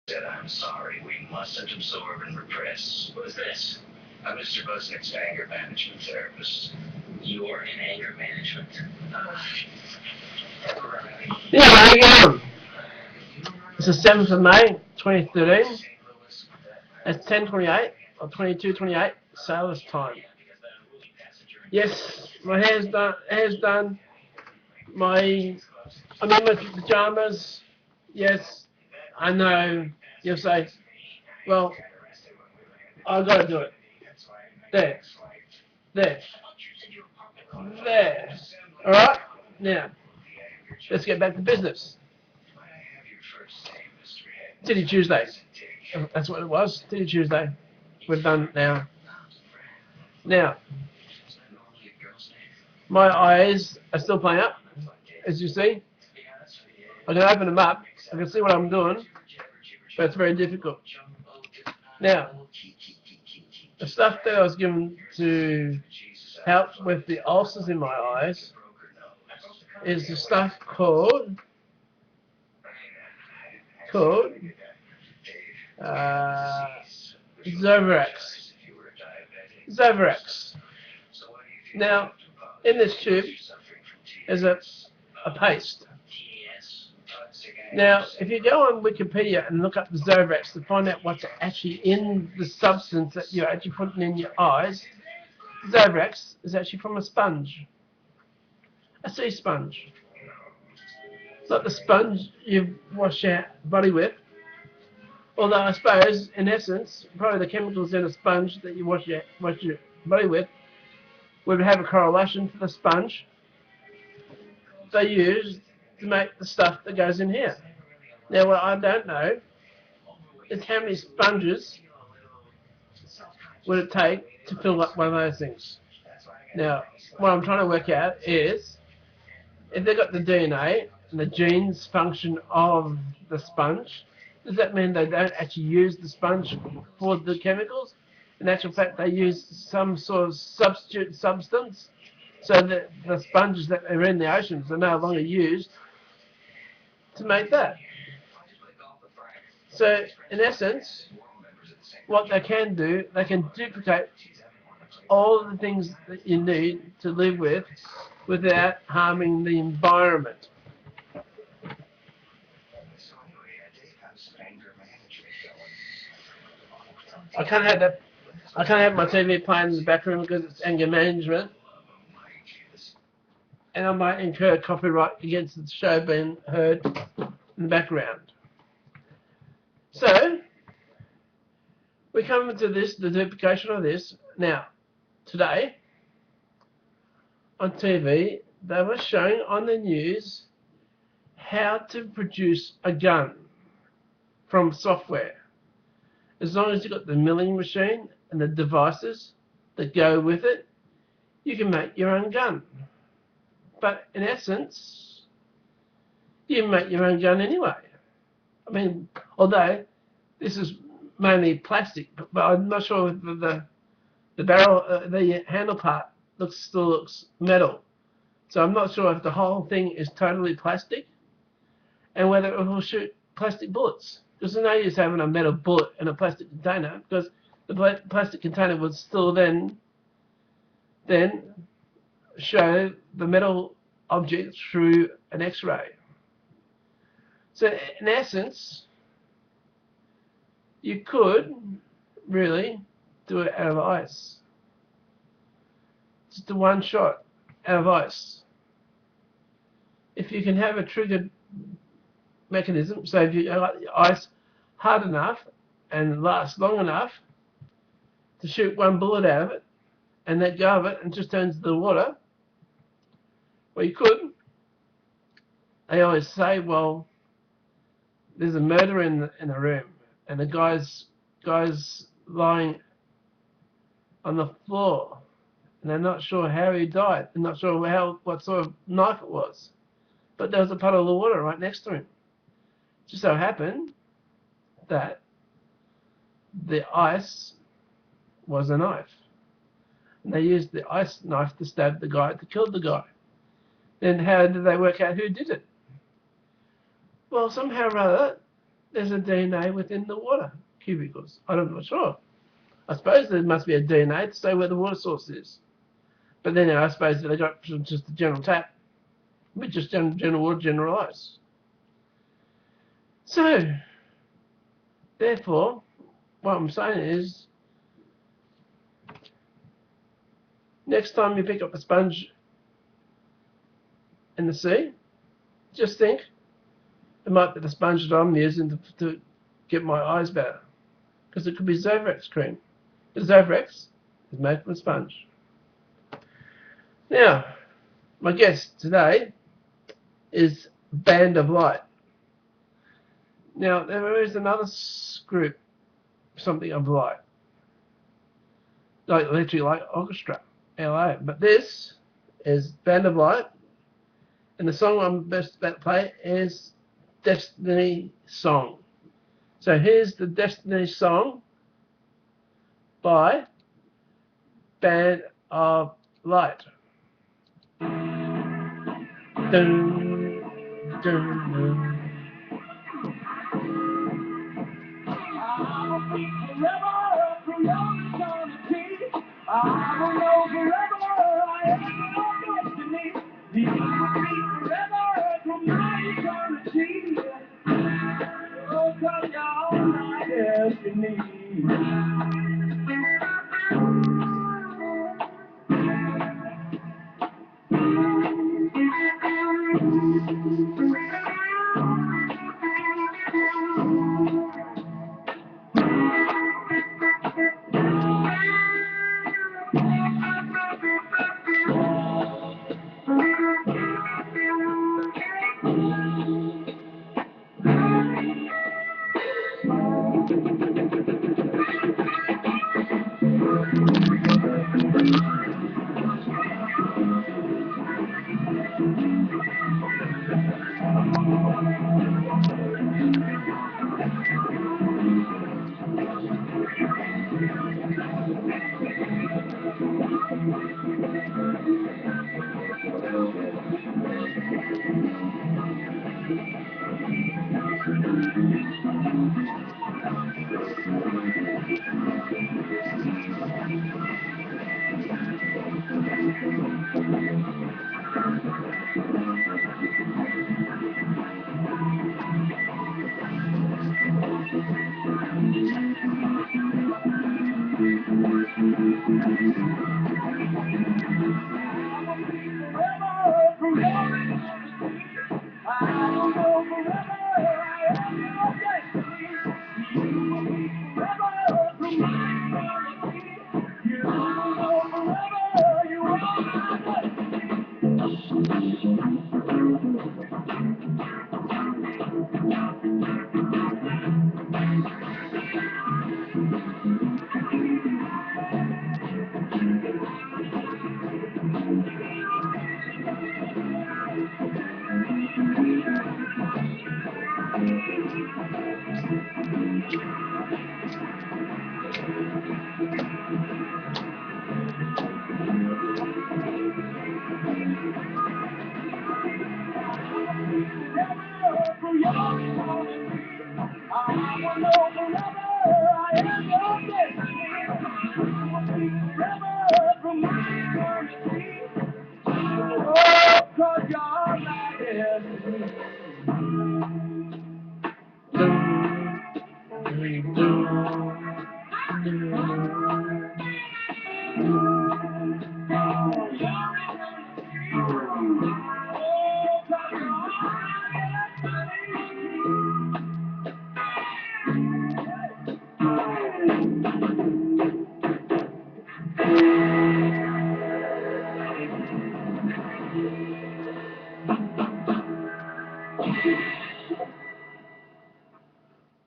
said, I'm sorry, we mustn't absorb and repress. What is this? I'm Mr. Busnick's anger management therapist. You're in anger management? Yeah, how you going? It's the 7th of May, 2013. It's 10:28 or 22:28 sales time. Yes, my hair's done. Hair's done. I'm in my pajamas. Yes, I know. You'll say, well, I gotta do it. There, there, there. All right. Now, let's get back to business. Titty Tuesday. That's what it was. Titty Tuesday. We're done now. Now, my eyes are still playing up, as you see. I can open them up. I can see what I'm doing, but it's very difficult. Now, the stuff that I was given to help with the ulcers in my eyes is the stuff called uh, Zovirax. Zovirax. Now, in this tube is a paste. Now, if you go on Wikipedia and look up the Zovirax to find out what's actually in the substance that you're actually putting in your eyes, Zovirax is actually from a sponge, a sea sponge. It's not the sponge you wash your body with, although I suppose, in essence, probably the chemicals in a sponge that you wash your body with would have a correlation to the sponge they use to make the stuff that goes in here. Now, what I don't know is how many sponges would it take to fill up one of those things. Now, what I'm trying to work out is if they've got the DNA and the genes function of the sponge, does that mean they don't actually use the sponge for the chemicals? In actual fact, they use some sort of substitute substance so that the sponges that are in the oceans are no longer used to make that. So, in essence, what they can do, they can duplicate all the things that you need to live with without harming the environment. I can't have that. I can't have my TV playing in the back room because it's anger management, and I might incur copyright against the show being heard in the background. So we come to this, the duplication of this. Now, today on TV, they were showing on the news how to produce a gun from software. As long as you've got the milling machine and the devices that go with it, you can make your own gun. But in essence, you can make your own gun anyway. I mean, although this is mainly plastic, but I'm not sure if the barrel, the handle part still looks metal. So I'm not sure if the whole thing is totally plastic and whether it will shoot plastic bullets. Because there's no use having a metal bullet in a plastic container because the plastic container would still then show the metal object through an X-ray. So in essence, you could really do it out of ice. Just a one shot out of ice. If you can have a triggered mechanism, so if you let the ice hard enough and lasts long enough to shoot one bullet out of it and let go of it and just turns to the water, well, you could. They always say, well, there's a murderer in the room and the guy's lying on the floor and they're not sure how he died. They're not sure what sort of knife it was. But there was a puddle of water right next to him. Just so happened that the ice was a knife. And they used the ice knife to stab the guy that killed the guy. Then how did they work out who did it? Well, somehow or other, there's a DNA within the water cubicles. I'm not sure. I suppose there must be a DNA to say where the water source is. But then I suppose they don't just the general tap, but just general water, general ice. So, therefore, what I'm saying is, next time you pick up a sponge in the sea, just think, it might be the sponge that I'm using to get my eyes better. Because it could be Zovrex cream. The Zovrex is made from a sponge. Now, my guest today is Band of Light. Now, there is another group, something of light, like Electric Light Orchestra, LA. But this is Band of Light, and the song I'm best about to play is Destiny Song. So here's the Destiny Song by Band of Light. Dun, dun, dun. I will know forever I am your destiny. You will be forever through my eternity. Oh, 'cause you're my destiny.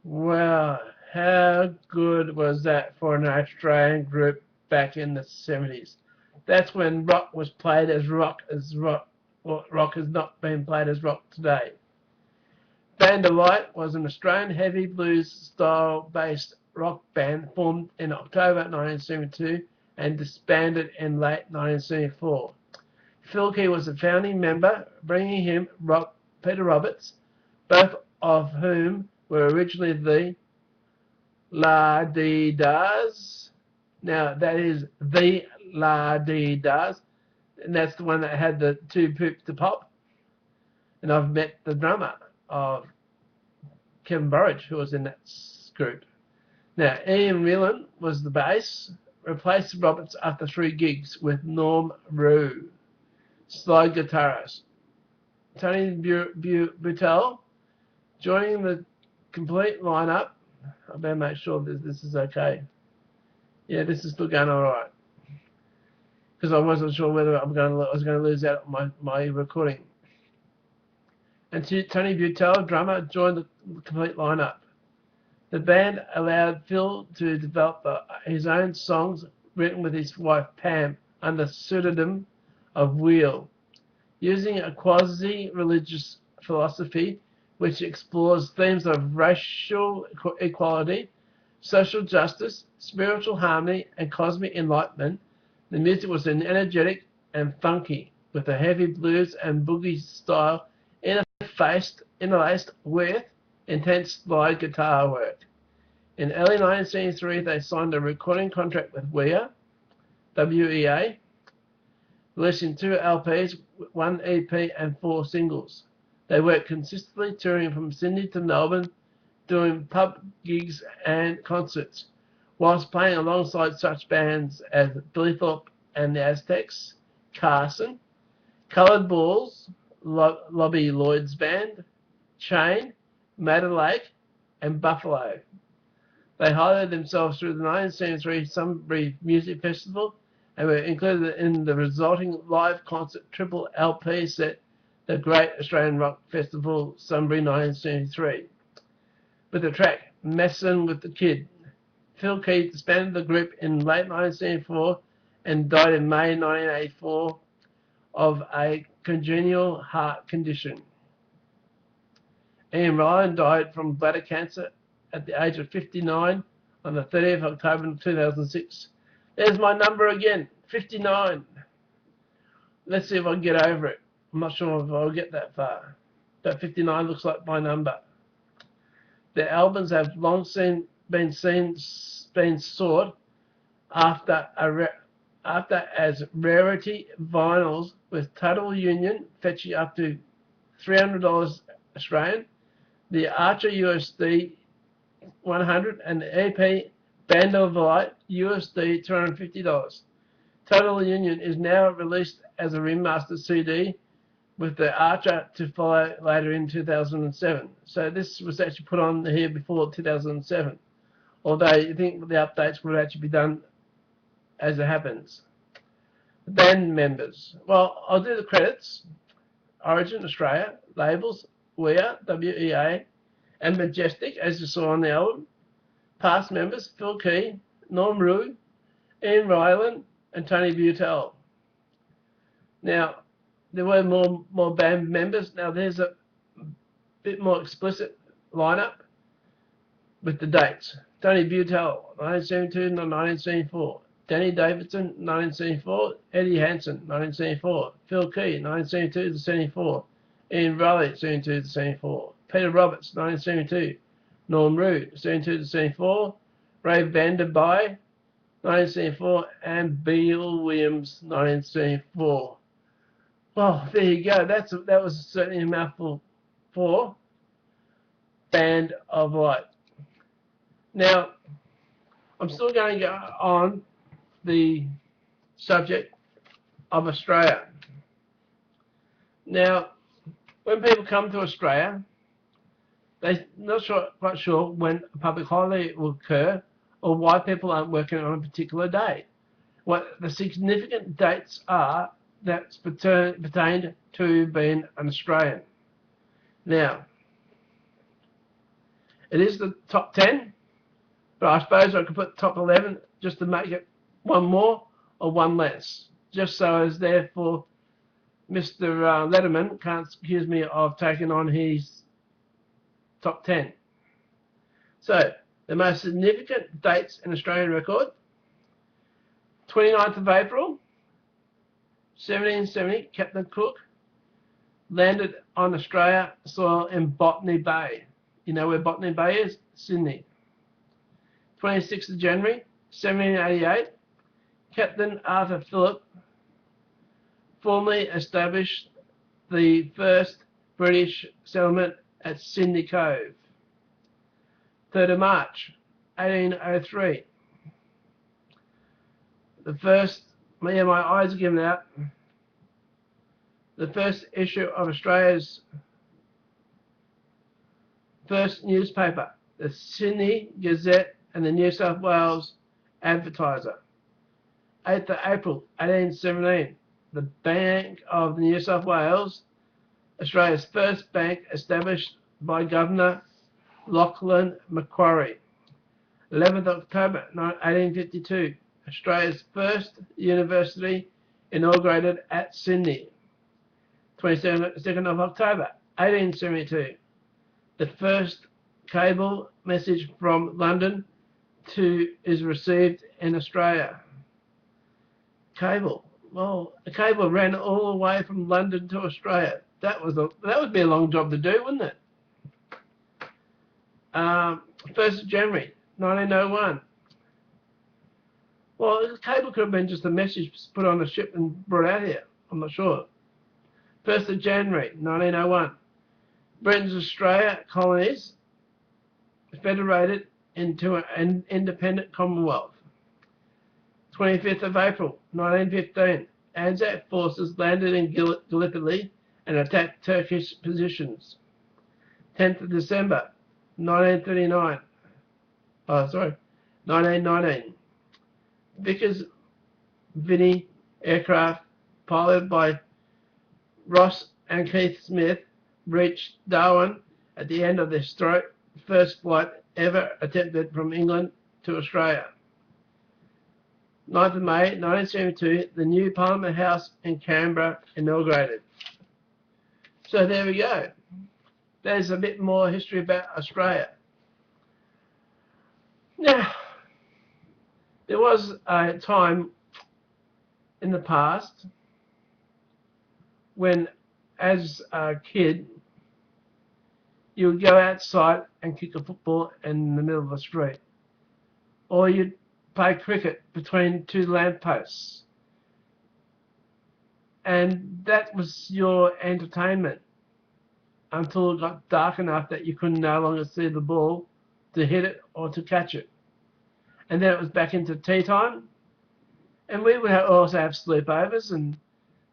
Wow, how good was that for an Australian group back in the 70s? That's when rock was played as rock. Well, rock has not been played as rock today. Band of Light was an Australian heavy blues style based rock band formed in October 1972 and disbanded in late 1974. Phil Key was a founding member, bringing him Peter Roberts, both of whom were originally the La-Dee-Da's. Now that is the La-Dee-Da's, and that's the one that had the two poops to pop. And I've met the drummer of Kevin Burridge, who was in that group. Now Ian Whelan was the bass, replaced Roberts after 3 gigs with Norm Rue, slide guitarist. Tony Butel joining the complete lineup. I better make sure that this is okay. Yeah, this is still going all right. Because I wasn't sure whether I was going to lose out on my recording. And Tony Butel, drummer, joined the complete lineup. The band allowed Phil to develop his own songs written with his wife Pam under the pseudonym of Wheel, using a quasi-religious philosophy which explores themes of racial equality, social justice, spiritual harmony, and cosmic enlightenment. The music was energetic and funky, with a heavy blues and boogie style interlaced with intense slide guitar work. In early 1973, they signed a recording contract with WEA, releasing 2 LPs, 1 EP, and 4 singles. They worked consistently, touring from Sydney to Melbourne, doing pub gigs and concerts, whilst playing alongside such bands as Billy Thorpe and the Aztecs, Carson, Coloured Balls, Lobby Lloyd's Band, Chain, Madder Lake, and Buffalo. They highlighted themselves through the 1973 Sunbury Music Festival and were included in the resulting live concert triple LP set, the Great Australian Rock Festival, Sunbury 1973. With the track Messin' with the Kid. Phil Keith disbanded the group in late 1974 and died in May 1984 of a congenital heart condition. Ian Ryan died from bladder cancer at the age of 59 on the 30th of October 2006. There's my number again, 59. Let's see if I can get over it. I'm not sure if I'll get that far. But 59 looks like my number. Their albums have long been sought after as rarity vinyls, with Total Union fetching up to $300 Australian, the Archer USD 100, and the EP Band of Light USD $250. Total Union is now released as a remastered CD, with the Archer to follow later in 2007. So this was actually put on here before 2007, although you think the updates would actually be done as it happens. The band members. Well, I'll do the credits. Origin Australia, labels WEA, and Majestic, as you saw on the album. Past members, Phil Key, Norm Rue, Ian Ryland, and Tony Butel. Now, there were more band members. Now, there's a bit more explicit lineup with the dates. Tony Butel, 1972 to 1974. Danny Davidson, 1974. Eddie Hansen, 1974. Phil Key, 1972 to 74. Ian Riley, 72 to 74. Peter Roberts, 1972. Norm Rue, 72 to 74. Ray Vanderby, 1974. And Bill Williams, 1974. Well, there you go. That was certainly a mouthful for Band of Light. Now, I'm still going to go on the subject of Australia. Now, when people come to Australia, they're not quite sure when a public holiday will occur or why people aren't working on a particular day. What the significant dates are that's pertained to being an Australian. Now, it is the top 10, but I suppose I could put top 11 just to make it one more or one less, just so as therefore Mr. Letterman can't accuse me of taking on his top 10. So, the most significant dates in Australian record: 29th of April, 1770, Captain Cook landed on Australia soil in Botany Bay. You know where Botany Bay is? Sydney. 26th of January, 1788, Captain Arthur Phillip formally established the first British settlement at Sydney Cove. 3rd of March, 1803, the first, my eyes are giving out, the first issue of Australia's first newspaper, the Sydney Gazette and the New South Wales Advertiser. 8th of April 1817, the Bank of New South Wales, Australia's first bank established by Governor Lachlan Macquarie. 11th of October 1852, Australia's first university inaugurated at Sydney. 22nd of October 1872, the first cable message from London is received in Australia. Cable. Well, a cable ran all the way from London to Australia. That would be a long job to do, wouldn't it? 1st of January 1901. Well, the cable could have been just a message put on a ship and brought out here. I'm not sure. 1st of January 1901. Britain's Australia colonies federated into an independent Commonwealth. 25th of April 1915. Anzac forces landed in Gallipoli and attacked Turkish positions. 10th of December 1939. 1919. Vickers Vinnie aircraft piloted by Ross and Keith Smith reached Darwin at the end of their first flight ever attempted from England to Australia. 9th of May 1972, the new Parliament House in Canberra inaugurated. So there we go. There's a bit more history about Australia. Now, there was a time in the past when, as a kid, you would go outside and kick a football in the middle of the street. Or you'd play cricket between two lampposts. And that was your entertainment until it got dark enough that you could no longer see the ball to hit it or to catch it. And then it was back into tea time. And we would also have sleepovers, and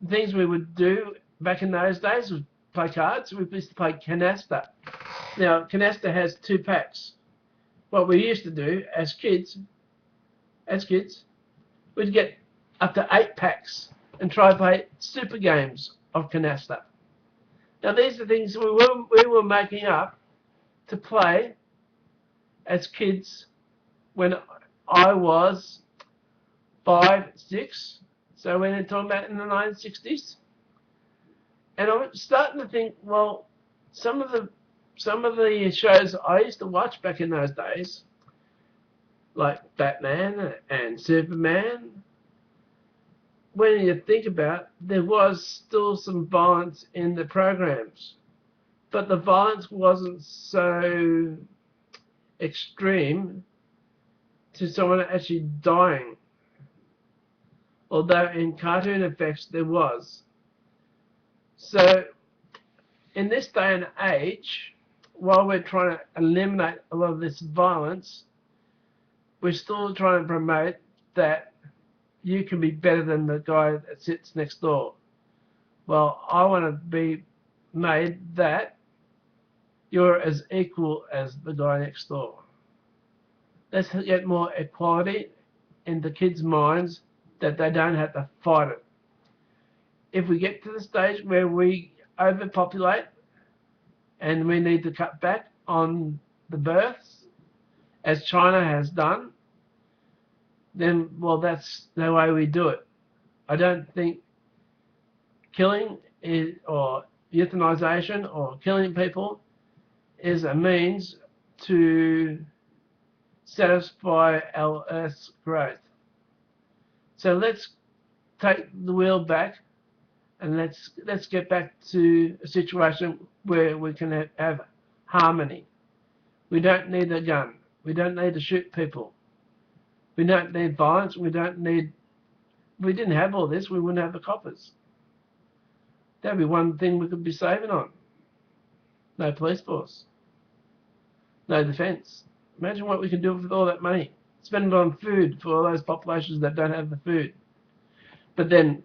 things we would do back in those days was play cards. We used to play canasta. Now, canasta has 2 packs. What we used to do as kids, we'd get up to 8 packs and try to play super games of canasta. Now, these are things we were making up to play as kids when I was 5, 6. So we're talking about in the 1960s. And I'm starting to think, well, some of the shows I used to watch back in those days, like Batman and Superman, when you think about it, there was still some violence in the programs. But the violence wasn't so extreme to someone actually dying. Although in cartoon effects there was. So in this day and age, while we're trying to eliminate a lot of this violence, we're still trying to promote that you can be better than the guy that sits next door. Well, I want to be made that you're as equal as the guy next door. Let's get more equality in the kids' minds that they don't have to fight it. If we get to the stage where we overpopulate and we need to cut back on the births, as China has done, then, well, that's the way we do it. I don't think killing or euthanization or killing people is a means to satisfy our Earth's growth. So let's take the wheel back and let's get back to a situation where we can have harmony. We don't need a gun. We don't need to shoot people. We don't need violence. We don't need... If we didn't have all this, we wouldn't have the coppers. That'd be one thing we could be saving on. No police force. No defence. Imagine what we can do with all that money. Spend it on food for all those populations that don't have the food. But then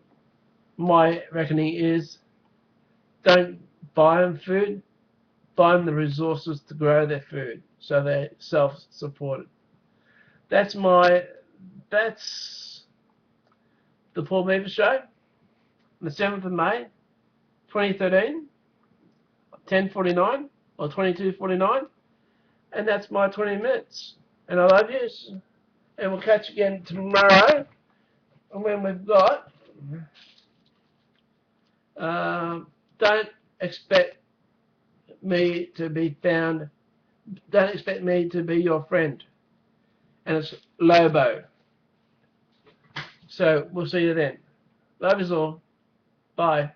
my reckoning is, don't buy them food, buy them the resources to grow their food so they're self-supported. That's the Paul Beavis Show, the 7th of May, 2013, 10:49 or 22:49, and that's my 20 minutes. And I love you, and we'll catch you again tomorrow, and when we've got, don't expect me to be found, don't expect me to be your friend, and it's Lobo. So we'll see you then. Love is all. Bye.